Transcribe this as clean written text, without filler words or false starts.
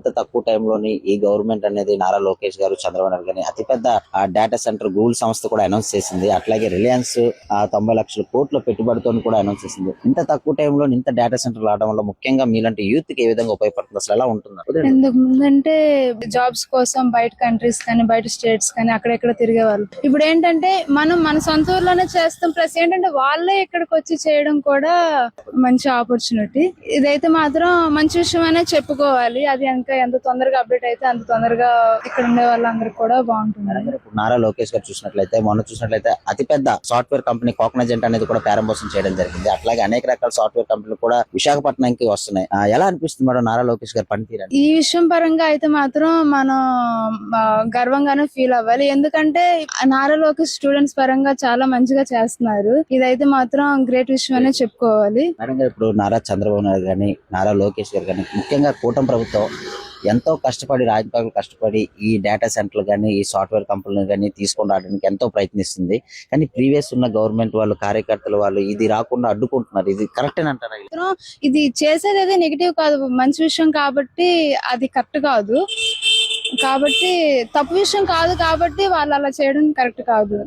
ఇంత తక్కువ టైంలోని ఈ గవర్నమెంట్ అనేది నారా లోకేష్ గారు, చంద్రబాబు నాయుడు గారిని అతిపెద్ద డేటా సెంటర్ గూగుల్ సంస్థ కూడా అనౌన్స్ చేసింది. అట్లాగే రిలయన్స్ 90 లక్షల కోట్ల పెట్టుబడితో కూడా అనౌన్స్ చేసింది. ఇంత తక్కువ టైంలో ఇంత డేటా సెంటర్ రావడం వల్ల ముఖ్యంగా మీలాంటి యూత్ కి ఏ విధంగా ఉపయోగపడుతుంది, అసలు ఎలా ఉంటుంది? ఇంతకు ముందంటే జాబ్స్ కోసం బయట కంట్రీస్ కానీ బయట స్టేట్స్ కానీ అక్కడెక్కడ తిరిగేవాళ్ళు. ఇప్పుడు ఏంటంటే మనం మన సొంత ఊర్లోనే చేస్తాం. ప్లస్ ఏంటంటే వాళ్ళే ఇక్కడికి వచ్చి చేయడం కూడా మంచి ఆపర్చునిటీ. ఇదైతే మాత్రం మంచి విషయం అనే చెప్పుకోవాలి. అది ఇంకా ఎంత తొందరగా అప్డేట్ అయితే అంత తొందరగా ఇక్కడ ఉండే వాళ్ళందరికీ కూడా బాగుంటుంది. నారా లోకేష్ గారు చూసినట్లయితే, మొన్న చూసినట్లయితే అతిపెద్ద సాఫ్ట్వేర్ కంపెనీ కోకనజెంట్ అనేది కూడా ప్రారంభోత్సవం చేయడం జరిగింది. అట్లాగే అనేక రకాల సాఫ్ట్వేర్ కంపెనీలు కూడా విశాఖపట్నంకి వస్తున్నాయి. ఎలా అనిపిస్తుంది మేడం నారా లోకేష్ గారు పనితీరు? ఈ విషయం పరంగా అయితే మాత్రం మనం గర్వంగానే ఫీల్ అవ్వాలి. ఎందుకంటే నారా లోకేష్ స్టూడెంట్స్ పరంగా చాలా మంచిగా చేస్తున్నారు. ఇదైతే మాత్రం గ్రేట్ విషయం అనే చెప్పుకోవాలి. మేడం గారు, ఇప్పుడు నారా చంద్రబాబు నాయుడు గాని, నారా లోకేష్ గారు కానీ, ముఖ్యంగా కూటమి ప్రభుత్వం ఎంతో కష్టపడి, రాజకీయాలు కష్టపడి ఈ డేటా సెంటర్లు కానీ, ఈ సాఫ్ట్వేర్ కంపెనీలు కానీ తీసుకొని రావడానికి ఎంతో ప్రయత్నిస్తుంది. కానీ ప్రీవియస్ ఉన్న గవర్నమెంట్ వాళ్ళు, కార్యకర్తలు వాళ్ళు ఇది రాకుండా అడ్డుకుంటున్నారు. ఇది కరెక్ట్ అంటారా? ఇది చేసేది అయితే నెగిటివ్ కాదు, మంచి విషయం కాబట్టి అది కరెక్ట్ కాదు. కాబట్టి తప్పు విషయం కాదు కాబట్టి వాళ్ళు అలా చేయడం కరెక్ట్ కాదు.